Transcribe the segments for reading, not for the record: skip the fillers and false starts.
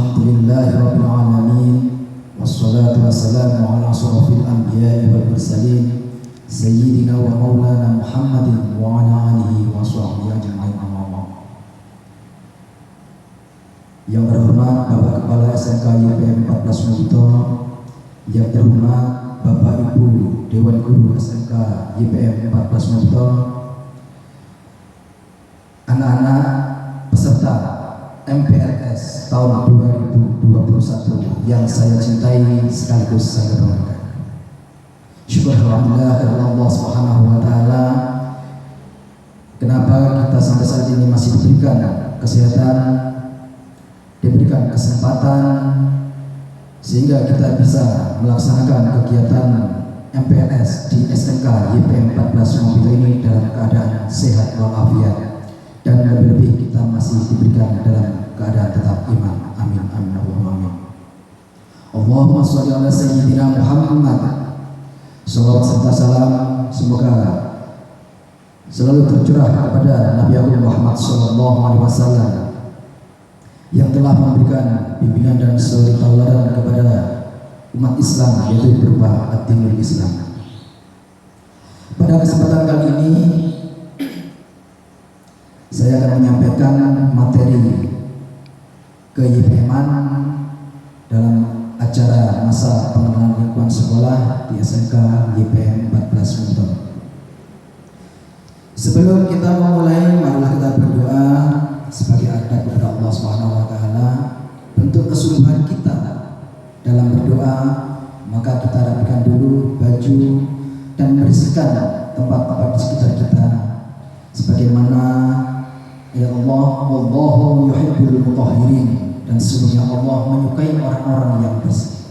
Alhamdulillahirabbil alamin wassalatu wassalamu ala asyrafil anbiya'i wal mursalin sayyidina wa maulana Muhammadin wa ala alihi wa sahbihi ajma'in. Yang terhormat Bapak Kepala SMK YPM 14 Multo, yang terhormat Bapak Ibu Dewan Guru SMK YPM 14 Multo, anak-anak peserta MPLS tahun 2021 yang saya cintai sekaligus saya banggakan. Syukur alhamdulillah kepada Allah Subhanahu wa taala, kenapa kita sampai saat ini masih diberikan kesehatan, diberikan kesempatan sehingga kita bisa melaksanakan kegiatan MPLS di SMK YPM 14 Multo ini dalam keadaan sehat walafiat, dan lebih-lebih kita masih diberikan dalam keadaan tetap iman. Amin amin Allahumma amin. Allahumma sholli ala sayyidina Muhammad. Salawat serta salam semoga selalu tercurah kepada Nabi Agung Muhammad sallallahu alaihi wasallam yang telah memberikan bimbingan dan suri tauladan kepada umat Islam, yaitu berupa ad-dinul Islam. Pada kesempatan kali ini saya akan menyampaikan materi ke-YPM-an dalam acara masa pengenalan lingkungan sekolah di SMK YPM 14 Multo. Sebelum kita memulai, marilah kita berdoa sebagai adab kepada Allah Subhanahu wa taala. Bentuk kesungguhan kita dalam berdoa, maka kita rapikan dulu baju dan membersihkan tempat-tempat di sekitar kita, sebagaimana ya Allah, wallahu yuhibbul mutahhirin, dan sesungguhnya Allah menyukai orang-orang yang bersih.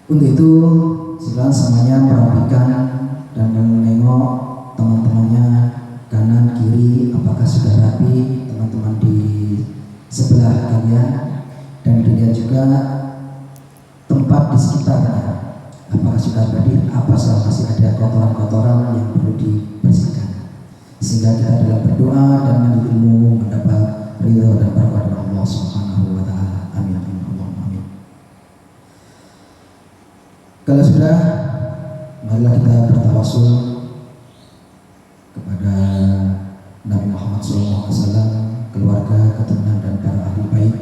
Untuk itu silakan semuanya merapikan dan menengok teman-temannya kanan kiri apakah sudah rapi, teman-teman di sebelah kalian, dan dilihat juga tempat di sekitarnya apakah sudah rapi, apa masih ada kotoran-kotoran yang perlu dibersihkan, sehingga kita dalam berdoa dan menuntut ilmu mendapat ridha dan berkat dari Allah Subhanahu wa taala. Amin amin Allahumma amin. Kalau sudah, marilah kita bertawasul kepada Nabi Muhammad SAW, keluarga, keturunan dan para ahli bait,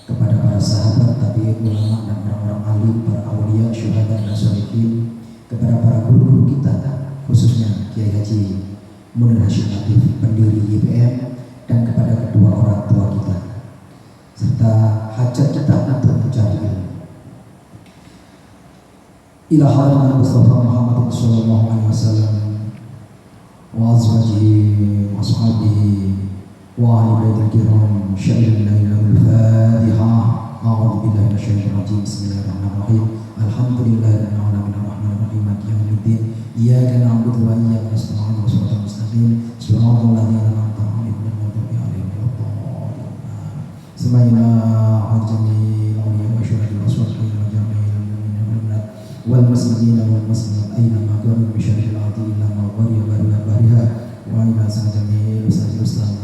kepada para sahabat, tabi'in, ulama dan orang-orang alim, para aulia, syuhada dan sholihin, kepada para guru-guru kita, khususnya Kiai Haji Munir Hashim Latif, pendiri YPM, dan kepada kedua orang tua kita, serta hajat kita untuk mencari ilmu. Ila hadratin Mustafa Muhammad sallallahu alaihi wasallam wa azwajihi wa ashabihi wa ahli baitil kiram, syai'il lailul Fatihah. A'udzu billahi minasyaitonir rajim. Bismillahirrahmanirrahim. Alhamdulillahirabbil alamin arrahmanir rahim maliki yaumiddin. Iyyaka na'budu wa iyyaka nasta'in. Shiratal mustaqim. Shiratal ladzina an'amta 'alaihim ghairil maghdubi 'alaihim waladdallin. Semaina hajjami awliya wa syuhada wa salihina wa jami'il mu'minina wal muslimina wal muslimat aina ma kanu bi syarril ardi illa ma ghariya bariha wa ila sajami ustaz islam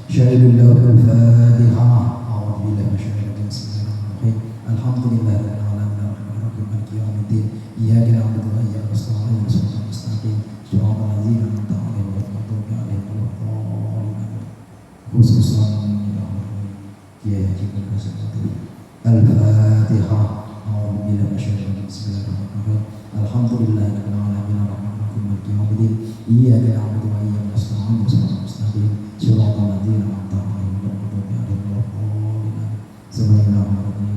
syahidul lahul Fatihah. A'udzu billahi minasyaitonir rajim. Bismillahirrahmanirrahim. Alhamdulillahirabbil alamin arrahmanir rahim maliki yaumiddin. Iyyaka na'budu wa iyyaka nasta'in. Shiratal mustaqim. Shiratal ladzina an'amta 'alaihim ghairil maghdubi 'alaihim waladdallin. Khususan Kiai Haji Munir Hashim Latif. Al-Fatihah. A'udzu billahi minasyaitonir rajim. Bismillahirrahmanirrahim. Alhamdulillahirabbil alamin arrahmanir rahim maliki yaumiddin. Iyyaka na'budu wa iyyaka nasta'in. Shiratal mustaqim. Shiratal ladzina an'amta 'alaihim ghairil maghdubi 'alaihim waladdallin. Bismillahirrahmanirrahim.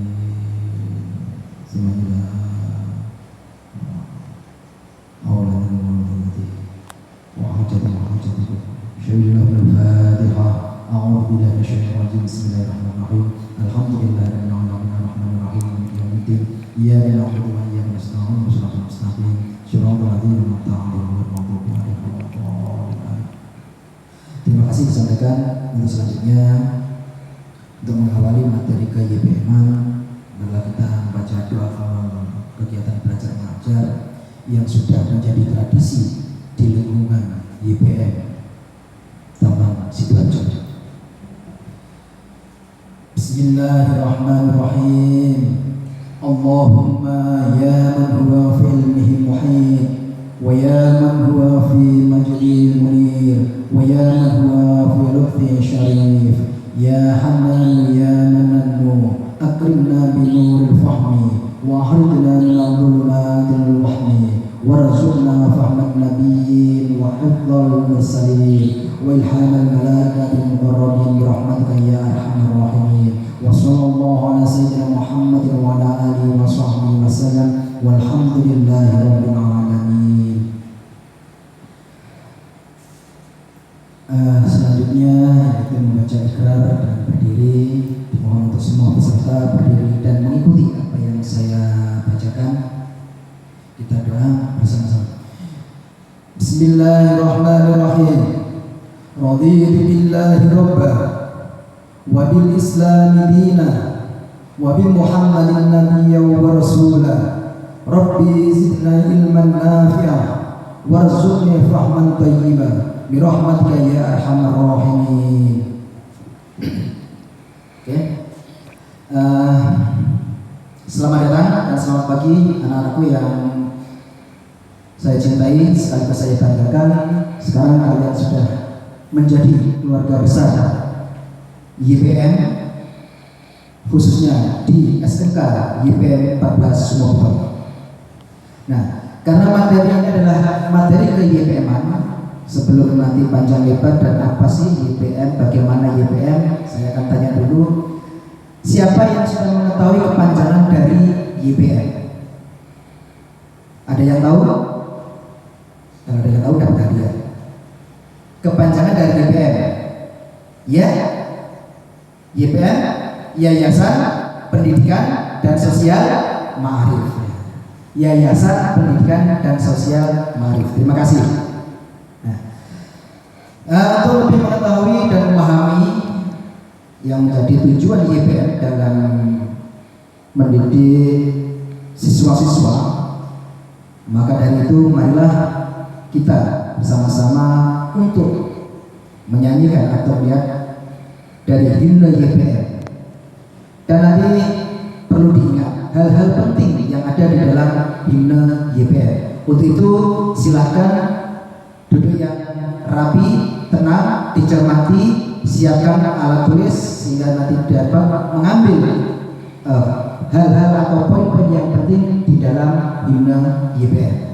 Bismillahirrahmanirrahim. Alhamdulillahirabbil alamin arrahmanir rahim maliki yaumiddin. Iyyaka na'budu wa iyyaka nasta'in. Shiratal mustaqim. Shiratal ladzina an'amta 'alaihim ghairil maghdubi 'alaihim waladdallin. Terima kasih disampaikan. Untuk selanjutnya, untuk mengawali materi ke-YPM-an, adalah kita membaca doa kegiatan belajar mengajar yang sudah menjadi tradisi di lingkungan YPM Taman Sidoarjo. Bismillahirrahmanirrahim. Allahumma ya man huwa fi ilmihi muhit, wa ya man huwa fi majdihi munir, wa ya man huwa fi lutfi syarif, ya Hanan ya Manannu, akrimna bi nuril fahmi wa akhrijna min adh-dhulumatil wahmi warzuqna fahman nabiyyin wa hifdzal mursalin wa ilhamal malaikatil muqarrabin bi rahmatika ya arhamar rahimin. Wa sallallahu ala sayyidina Muhammadin wa ala alihi wa sahbihi wa sallam walhamdulillahi rabbil alamin. Selanjutnya kita membaca ikrar dan berdiri. Dimohon untuk semua peserta berdiri dan mengikuti apa yang saya bacakan. Kita doa bersama-sama. Bismillahirrahmanirrahim. Raditu billahi rabba wa bil islami dina wa bi Muhammadin nabiyya wa rasula. Rabbi zidna ilman nafi'a warzuqni fahman thayyiban bi rahmatika ya arhamar rahimin. Oke. Selamat datang dan selamat pagi anak-anakku yang saya cintai, sekaligus saya banggakan. Sekarang kalian sudah menjadi keluarga besar YPM, khususnya di SMK YPM 14 Sumobon. Nah, karena materi ini adalah materi ke YPM-an, sebelum nanti panjang lebar dan apa sih YPM, bagaimana YPM, saya akan tanya dulu, siapa yang sudah mengetahui kepanjangan dari YPM? Ada yang tahu? Kalau ada yang tahu dapat hadiah. Kepanjangan dari YPM, ya, YPM Yayasan Pendidikan dan Sosial Ma'arif. Yayasan Pendidikan dan Sosial Ma'arif. Terima kasih. Untuk lebih mengetahui dan memahami yang menjadi tujuan YPM dalam mendidik siswa-siswa, maka dari itu marilah kita bersama-sama untuk menyanyikan atau melihat dari himne YPM. Dan nanti perlu diingat hal-hal penting yang ada di dalam himne YPM. Untuk itu silahkan duduk yang rapi, tenang, dicermati, siapkan alat tulis sehingga nanti dapat mengambil hal-hal atau poin-poin yang penting di dalam himne YPM.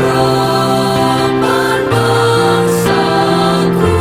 Harapan bangsaku.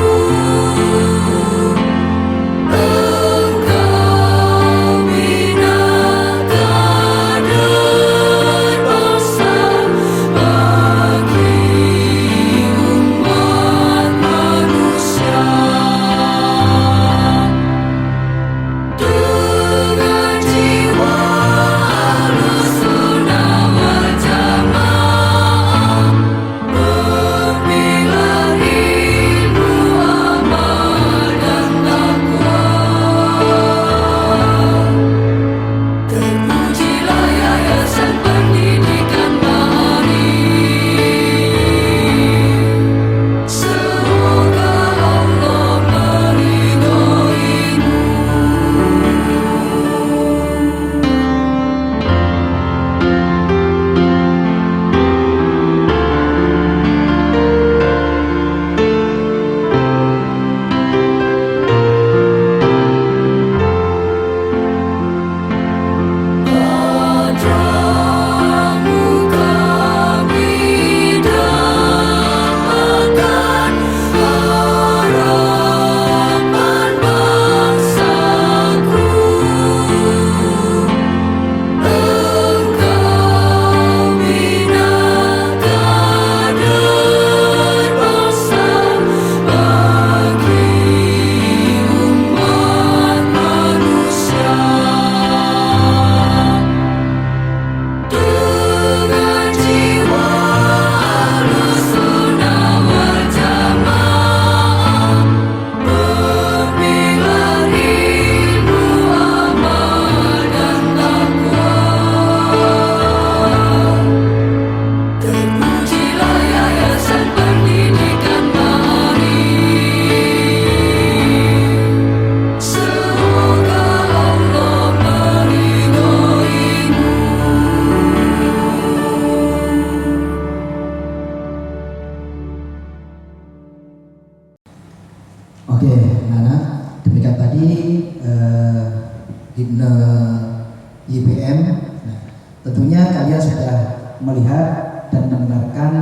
YPM. Nah, tentunya kalian sudah melihat dan mendengarkan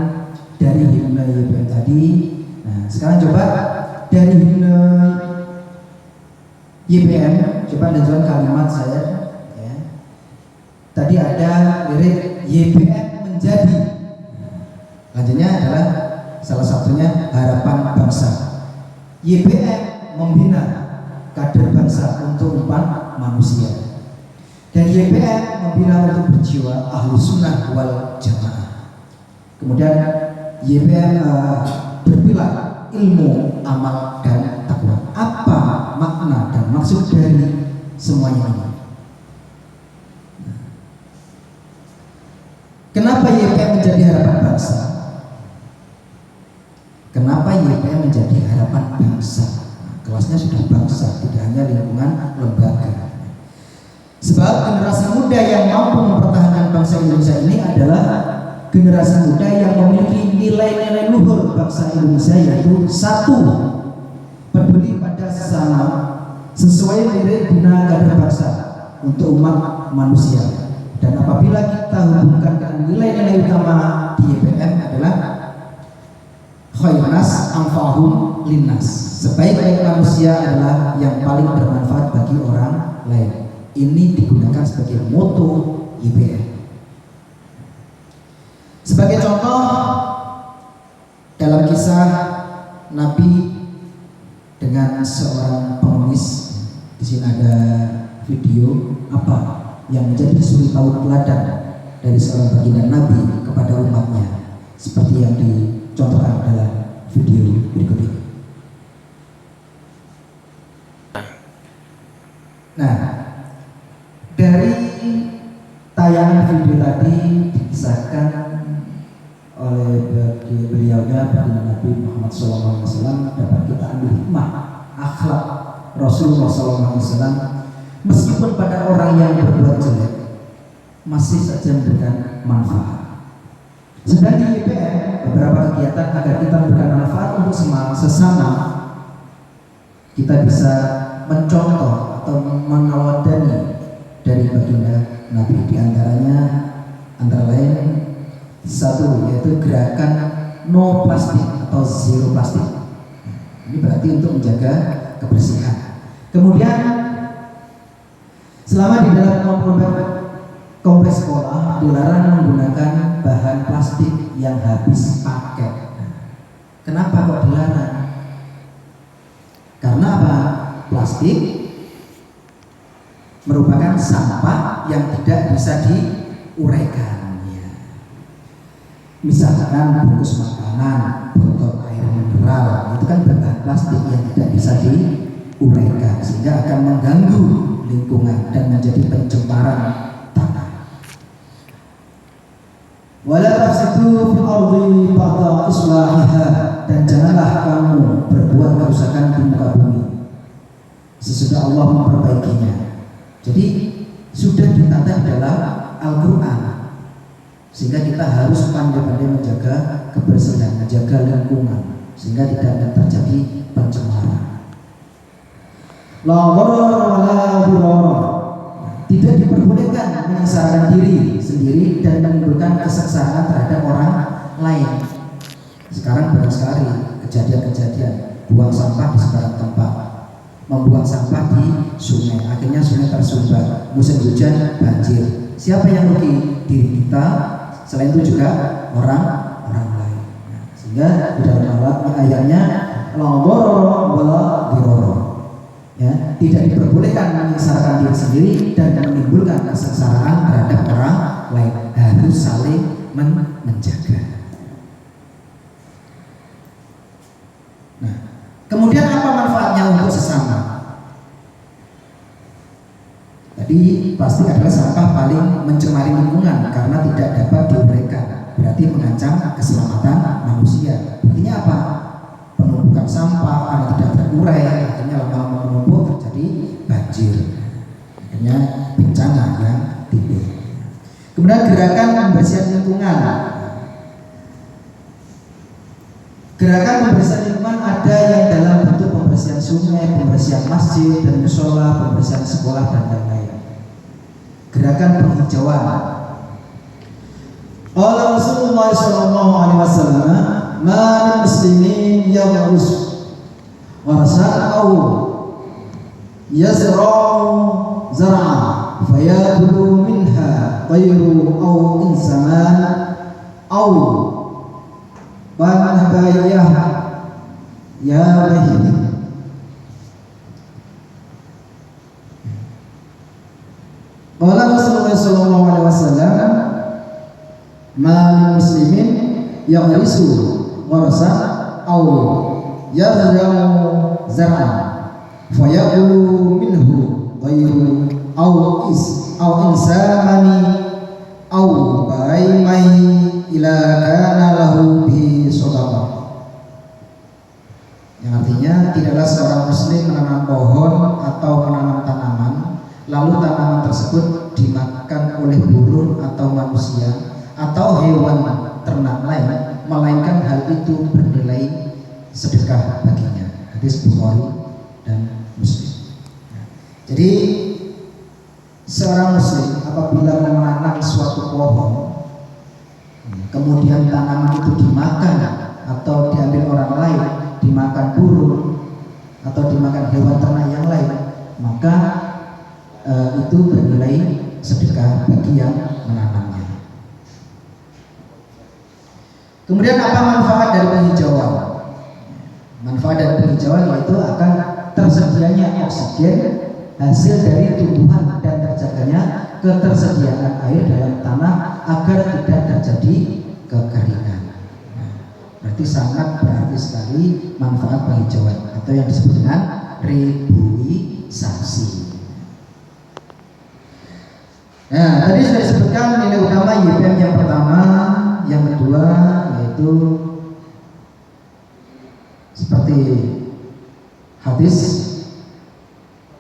dari himne YPM tadi. Nah, sekarang coba dari himne YPM, coba dengarkan kalimat saya. Ya. Tadi ada lirik YPM menjadi. Lanjutnya adalah salah satunya harapan bangsa. YPM membina kader bangsa untuk umat manusia. Dan YPM membina untuk berjiwa ahlu sunnah wal jamaah. Kemudian YPM berpilar ilmu, amal, dan takwa. Apa makna dan maksud dari semuanya ini? Kenapa YPM menjadi harapan bangsa? Kenapa YPM menjadi harapan bangsa? Kelasnya sudah bangsa, tidak hanya lingkungan lembaga. Sebab generasi muda yang mampu mempertahankan bangsa Indonesia ini adalah generasi muda yang memiliki nilai-nilai luhur bangsa Indonesia, yaitu satu, peduli pada sesama sesuai lirik bina kader bangsa untuk umat manusia. Dan apabila kita hubungkan dengan nilai-nilai utama di YPM adalah khairunas anfa'uhum linnas, sebaik-baik manusia adalah yang paling bermanfaat bagi orang lain. Ini digunakan sebagai moto YPM. Sebagai contoh, dalam kisah Nabi dengan seorang pengemis, di sini ada video apa yang menjadi suri tauladan dari seorang baginda Nabi kepada umatnya, seperti yang dicontohkan dalam video berikut ini. Nah, dari tayangan video tadi dikisahkan oleh beliaunya baginda Nabi Muhammad SAW, dapat kita ambil hikmah akhlak Rasulullah SAW. Meskipun pada orang yang berbuat jelek masih saja memberikan manfaat. Sedang di YPM beberapa kegiatan agar kita memberikan manfaat untuk sesama, kita bisa mencontoh atau meneladani dari baginda Nabi. Di antaranya antara lain satu, yaitu gerakan no plastik atau zero plastik. Ini berarti untuk menjaga kebersihan. Kemudian selama di dalam kompleks sekolah dilarang menggunakan bahan plastik yang habis pakai. Kenapa kok dilarang? Karena apa? Plastik merupakan sampah yang tidak bisa diuraikan. Misalkan bungkus makanan, botol air mineral, itu kan berbahan plastik yang tidak bisa diuraikan, sehingga akan mengganggu lingkungan dan menjadi pencemaran tanah. Wala tafsidu fil ardi ba'da islahiha, dan janganlah kamu berbuat kerusakan di muka bumi sesudah Allah memperbaikinya. Jadi sudah ditata dalam Al-Quran, sehingga kita harus pandai-pandai menjaga kebersihan, menjaga lingkungan, sehingga tidak terjadi pencemaran. La dharar wa la dhirar. Tidak diperbolehkan menyesalkan diri sendiri dan menimbulkan kesengsaraan terhadap orang lain. Sekarang banyak sekali kejadian-kejadian buang sampah di sembarang tempat, membuang sampah di sungai, akhirnya sungai tersumbat, musim hujan banjir. Siapa yang rugi? Diri kita, selain itu juga orang lain. Sehingga di dalam ayatnya la dharar wa la dhirar. Ya, tidak diperbolehkan menyengsarakan diri sendiri dan menimbulkan kesengsaraan terhadap orang lain. Harus saling menjaga. Nah, kemudian apa manfaatnya untuk sesama? Tadi pasti adalah sampah paling mencemari lingkungan karena tidak dapat diuraikan, berarti mengancam keselamatan manusia. Buktinya apa? Penumpukan sampah karena tidak terurai, akhirnya lama-lama menumpuk terjadi banjir, akhirnya bencana yang timbul. Kemudian gerakan pembersihan lingkungan. Gerakan pembersihan lingkungan ada yang dalam bentuk pembersihan sungai, pembersihan masjid dan musola, pembersihan sekolah dan lain-lain. gerakan penghijauan. Qala Rasulullah sallallahu alaihi wasallam, "Ma min muslimin yaghrus gharsan aw yazra'u zar'a fayakulu minha tayru aw insaman aw banhabayah ya wahid." Qala Rasulullah sallallahu alaihi wasallam, "Ma min muslimin yaghrisu gharsan aw yazra'u zar'an fayakulu minhu ghayru aw insamani aw baimai ila kana lahu bi sadaqah." Yang artinya, tidaklah seorang muslim menanam pohon atau menanam tanaman lalu tanaman tersebut dimakan oleh burung atau manusia atau hewan ternak lain, melainkan hal itu bernilai sedekah baginya. Hadis Bukhari dan Muslim. Jadi seorang muslim apabila menanam suatu pohon, kemudian tanaman itu dimakan atau diambil orang lain, dimakan burung atau dimakan hewan ternak yang lain, maka itu bernilai sedekah bagi yang menanamnya. Kemudian apa manfaat dari penghijauan? Manfaat dari penghijauan yaitu akan tersedianya oksigen hasil dari tumbuhan dan terjaganya ketersediaan air dalam tanah agar tidak terjadi kekeringan. Berarti sangat berarti sekali manfaat penghijauan atau yang disebut dengan reboisasi. Nah, tadi sudah disebutkan nilai utama YPM yang pertama, yang kedua yaitu seperti hadis,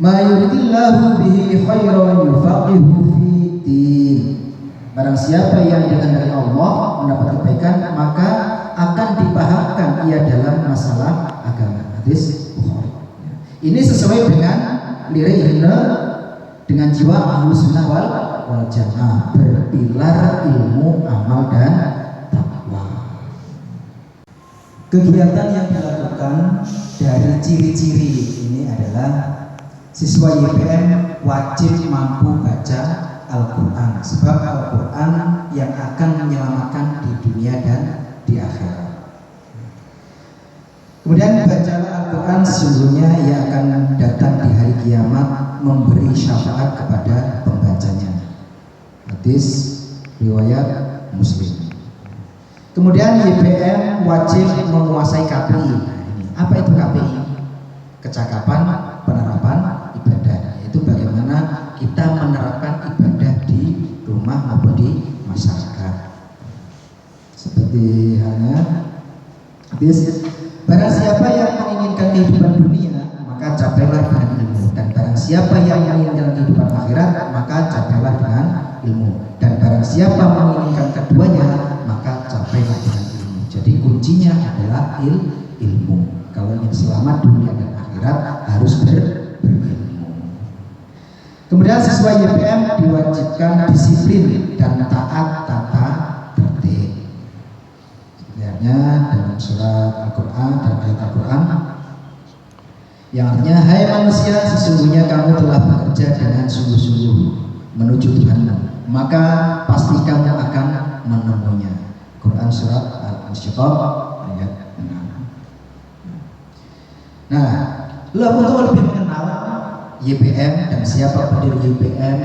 "Ma yuridillahu bihi khairan yufaqihu fiddin." Barang siapa yang dikehendaki Allah mendapat kebaikan, maka akan dipahamkan ia dalam masalah agama. Hadis Bukhari. Ini sesuai dengan lirihna, dengan jiwa Ahlus Sunnah wal Jamaah, berpilar ilmu, amal dan takwa. Kegiatan yang dilakukan dari ciri-ciri ini adalah siswa YPM wajib mampu baca Al-Quran, sebab Al-Quran yang akan menyelamatkan di dunia dan di akhirat. Kemudian bacalah Al-Quran, sesungguhnya ia akan datang di hari kiamat memberi syafaat kepada pembacanya. Hadis riwayat Muslim. Kemudian YPM wajib menguasai KPI. Apa itu KPI? Kecakapan penerapan ibadah, yaitu bagaimana kita menerapkan ibadah di rumah maupun di masyarakat. Seperti halnya hadis, barang siapa yang menginginkan kehidupan dunia, maka capailah dengan ilmu, dan barang siapa yang menginginkan kehidupan akhirat, maka capailah dengan ilmu, dan barang siapa menginginkan keduanya, maka capailah dengan ilmu. Jadi kuncinya adalah ilmu. Kalau ingin selamat dunia dan akhirat harus berilmu. Kemudian siswa YPM diwajibkan disiplin dan taat tata tertib. Sebenarnya dalam surat Al-Quran dan ayat Al-Quran yang artinya, "Hai manusia, sesungguhnya kamu telah bekerja dengan sungguh-sungguh menuju Tuhanmu, maka pasti kamu akan menemunya." Quran surat Al-Insyiqaq ayat 6. Nah, untuk lebih mengenal YPM dan siapa pendiri YPM,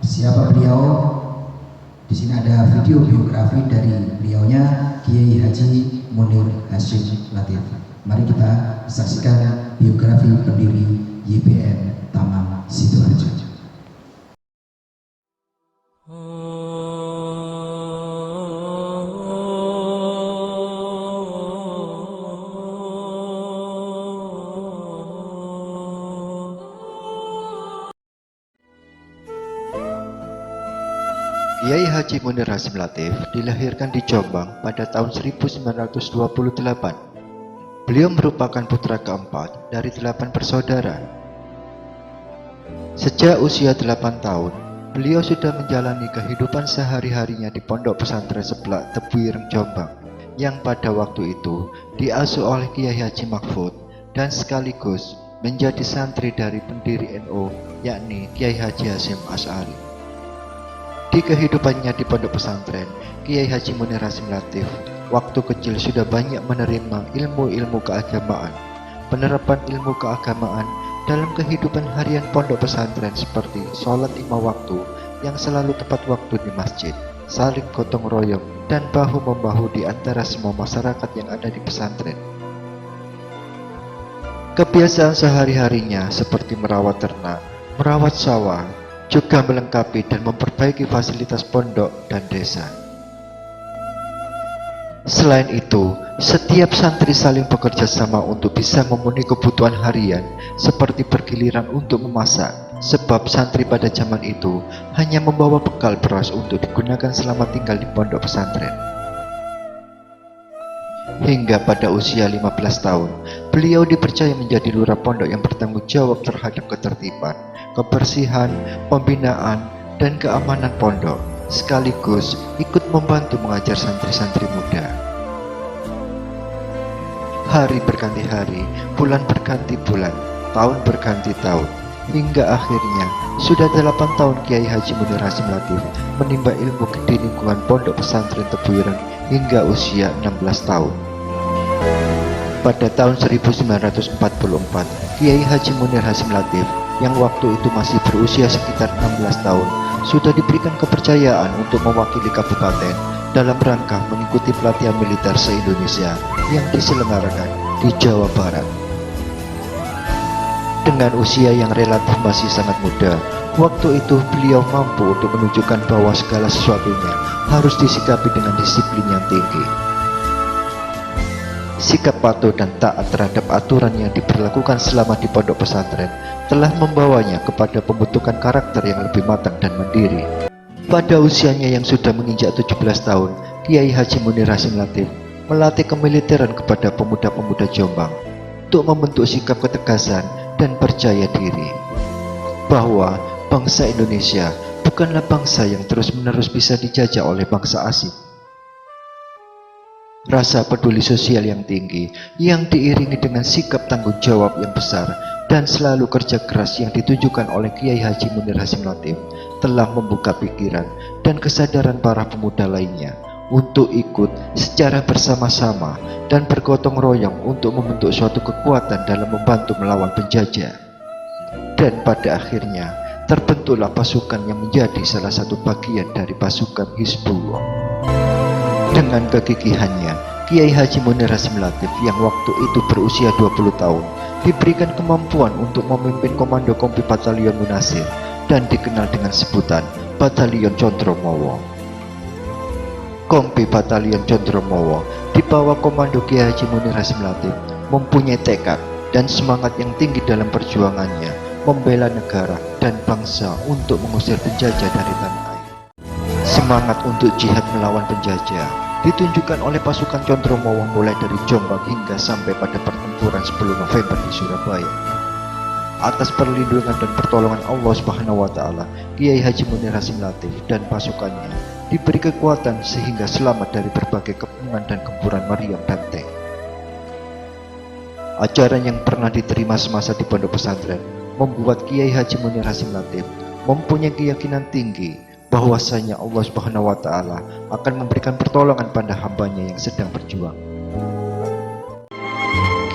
siapa beliau, di sini ada video biografi dari beliaunya, Kiai Haji Munir Hasyim Latif. Mari kita saksikan biografi pendiri YPM Tamang Sidoarjo. Kiai Haji Munir Hasyim Latif dilahirkan di Jombang pada tahun 1928. Beliau merupakan putra keempat dari 8 bersaudara. Sejak usia 8 tahun, beliau sudah menjalani kehidupan sehari-harinya di Pondok Pesantren Seblak Tebu Ireng Jombang, yang pada waktu itu diasuh oleh Kiai Haji Mahfud dan sekaligus menjadi santri dari pendiri NU, yakni Kiai Haji Hasyim Asy'ari. Di kehidupannya di pondok pesantren, Kiai Haji Munir Hasyim Latif waktu kecil sudah banyak menerima ilmu-ilmu keagamaan. Penerapan ilmu keagamaan dalam kehidupan harian pondok pesantren seperti sholat 5 waktu yang selalu tepat waktu di masjid, saling gotong royong, dan bahu-membahu di antara semua masyarakat yang ada di pesantren. Kebiasaan sehari-harinya seperti merawat ternak, merawat sawah, juga melengkapi dan memperbaiki fasilitas pondok dan desa. Selain itu, setiap santri saling bekerja sama untuk bisa memenuhi kebutuhan harian seperti bergiliran untuk memasak, sebab santri pada zaman itu hanya membawa bekal beras untuk digunakan selama tinggal di pondok pesantren. Hingga pada usia 15 tahun, beliau dipercaya menjadi lurah pondok yang bertanggung jawab terhadap ketertiban, kebersihan, pembinaan, dan keamanan pondok, sekaligus ikut membantu mengajar santri-santri muda. Hari berganti hari, bulan berganti bulan, tahun berganti tahun, hingga akhirnya sudah 8 tahun Kiai Haji Munir Hasyim Latif menimba ilmu di lingkungan pondok pesantren Tebu Ireng hingga usia 16 tahun. Pada tahun 1944, Kiai Haji Munir Hasyim Latif yang waktu itu masih berusia sekitar 16 tahun sudah diberikan kepercayaan untuk mewakili kabupaten dalam rangka mengikuti pelatihan militer se-Indonesia yang diselenggarakan di Jawa Barat. Dengan usia yang relatif masih sangat muda, waktu itu beliau mampu untuk menunjukkan bahwa segala sesuatunya harus disikapi dengan disiplin yang tinggi. Sikap patuh dan taat terhadap aturan yang diberlakukan selama di pondok pesantren telah membawanya kepada pembentukan karakter yang lebih matang dan mandiri. Pada usianya yang sudah menginjak 17 tahun, Kiai Haji Munir Hasyim Latif melatih kemiliteran kepada pemuda-pemuda Jombang untuk membentuk sikap ketegasan dan percaya diri bahwa bangsa Indonesia bukanlah bangsa yang terus-menerus bisa dijajah oleh bangsa asing. Rasa peduli sosial yang tinggi yang diiringi dengan sikap tanggung jawab yang besar dan selalu kerja keras yang ditunjukkan oleh Kiai Haji Munir Hasyim Latif telah membuka pikiran dan kesadaran para pemuda lainnya untuk ikut secara bersama-sama dan bergotong royong untuk membentuk suatu kekuatan dalam membantu melawan penjajah. Dan pada akhirnya terbentuklah pasukan yang menjadi salah satu bagian dari pasukan Hizbullah. Dengan kegigihannya, Kiai Haji Munir Hasyim Latif yang waktu itu berusia 20 tahun diberikan kemampuan untuk memimpin Komando Kompi Batalion Munasir dan dikenal dengan sebutan Batalion Condromowo. Kompi Batalion Condromowo di bawah komando Kiai Haji Munir Hasyim Latif mempunyai tekad dan semangat yang tinggi dalam perjuangannya membela negara dan bangsa untuk mengusir penjajah dari tanah air. Semangat untuk jihad melawan penjajah ditunjukkan oleh pasukan Condromowo mulai dari Jombang hingga sampai pada pertempuran 10 November di Surabaya. Atas perlindungan dan pertolongan Allah Subhanahu wa taala, Kiai Haji Munir Hasyim Latif dan pasukannya diberi kekuatan sehingga selamat dari berbagai kepungan dan gempuran meriam dan tank. Ajaran yang pernah diterima semasa di pondok pesantren membuat Kiai Haji Munir Hasyim Latif mempunyai keyakinan tinggi bahwasanya Allah Subhanahu wa taala akan memberikan pertolongan pada hambanya yang sedang berjuang.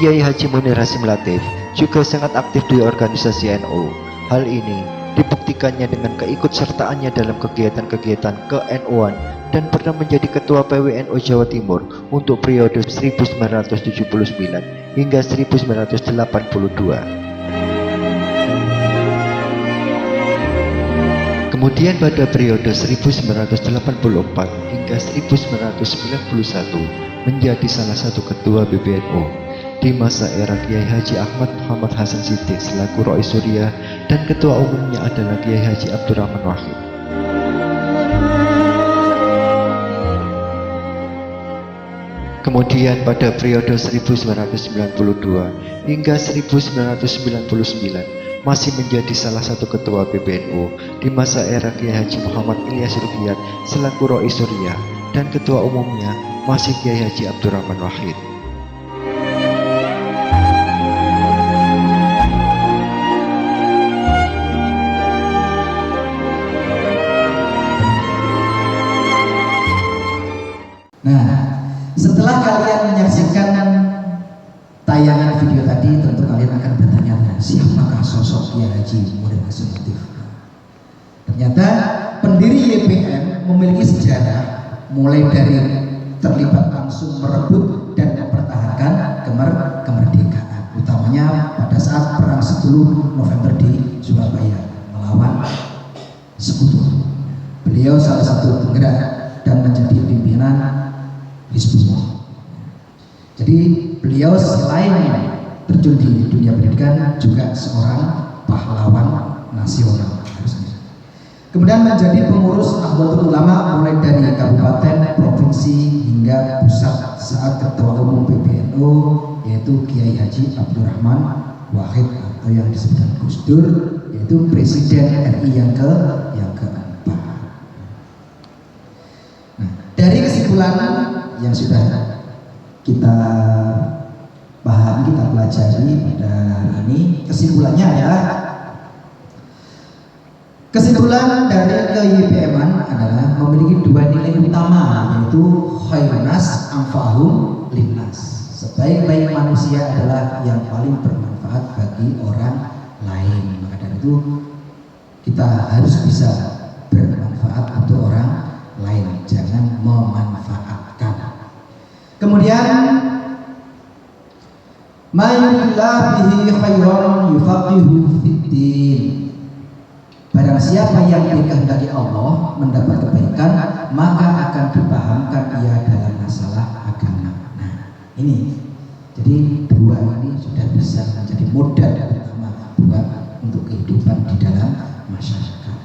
Kiai Haji Munir Hasyim Latif juga sangat aktif di organisasi NU. Hal ini dibuktikannya dengan keikutsertaannya dalam kegiatan-kegiatan ke-NU-an dan pernah menjadi Ketua PWNU Jawa Timur untuk periode 1979 hingga 1982. Kemudian pada periode 1984 hingga 1991 menjadi salah satu Ketua BBNU. Di masa era Kiai Haji Ahmad Muhammad Hasan Shiddiq selaku Rais Suriah dan ketua umumnya adalah Kiai Haji Abdurrahman Wahid. Kemudian pada periode 1992 hingga 1999 masih menjadi salah satu ketua PBNU di masa era Kiai Haji Muhammad Ilyas Ruqyat selaku Roi Suriah, dan ketua umumnya masih Kiai Haji Abdurrahman Wahid. Nah, setelah kalian menyaksikan tayangan video tadi, tentu kalian akan bertanya, siapakah sosok Kiai Haji Muhammad Hasim Latif? Ternyata pendiri YPM memiliki sejarah mulai dari terlibat langsung merebut dan mempertahankan kemerdekaan, utamanya pada saat perang 10 November di Surabaya melawan Sekutu. Beliau salah satu penggerak dan menjadi pimpinan Hizbullah. Jadi beliau selain terjun di dunia pendidikan juga seorang pahlawan nasional. Kemudian menjadi pengurus Nahdlatul Ulama mulai dari kabupaten, provinsi hingga pusat saat ketua umum PBNU yaitu Kiai Haji Abdurrahman Wahid atau yang disebut Gus Dur, yaitu Presiden RI yang keempat. Nah, dari kesimpulan yang sudah kita pahami, kita pelajari pada hari ini, kesimpulannya adalah kesimpulan dari KYPM-an adalah memiliki dua nilai utama, yaitu khairunas anfa'uhum linnas. Sebaik-baik manusia adalah yang paling bermanfaat bagi orang lain. Maka dari itu kita harus bisa bermanfaat untuk orang lain, jangan memanfaatkan. Kemudian mayurillah bihi khairan yufaqihu fiddin. Barang siapa yang dikehendaki Allah mendapat kebaikan, maka akan dipahamkan ia dalam masalah agama. Nah, ini jadi dua ini sudah bisa menjadi modal utama buat untuk kehidupan di dalam masyarakat.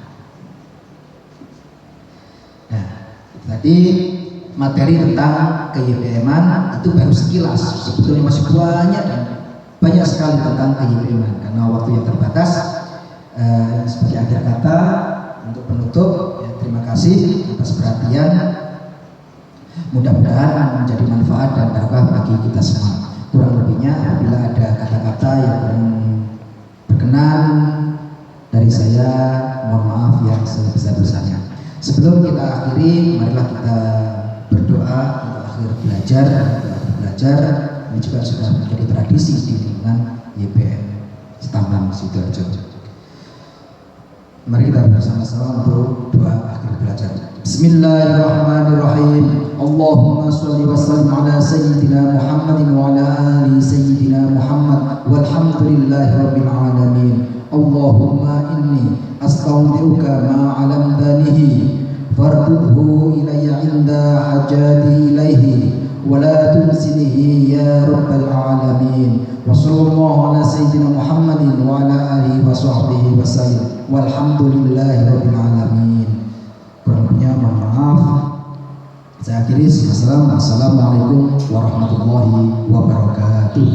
Nah, tadi materi tentang KYPM-an itu baru sekilas, sebetulnya masih banyak sekali tentang KYPM-an karena waktu yang terbatas. Sebagai akhir kata untuk penutup, ya, terima kasih atas perhatian, mudah-mudahan menjadi manfaat dan berkah bagi kita semua. Kurang lebihnya apabila ada kata-kata yang kurang berkenan dari saya, mohon maaf yang sebesar-besarnya. Sebelum kita akhiri, marilah kita berdoa untuk akhir belajar. Ini juga sudah menjadi tradisi di lingkungan YPM Setaman Sidoarjo. Mari kita bersama-sama untuk doa akhir belajar. Bismillahirrahmanirrahim. Allahumma sholli wa sallim ala sayyidina Muhammadin wa ala ali sayyidina Muhammad walhamdulillahi rabbil alamin. Allahumma inni astaudi'uka ma 'alamtanihi fardudhu ilayya 'inda hajati ilaihi wa la tunsinihi ya rabbal alamin. Wa sallallahu ala sayyidina Muhammadin wa ala alihi wa sahbihi wa sallam. Walhamdulillahi rabbil alamin. Kurang lebihnya mohon maaf. Saya akhiri. Assalamualaikum warahmatullahi wabarakatuh.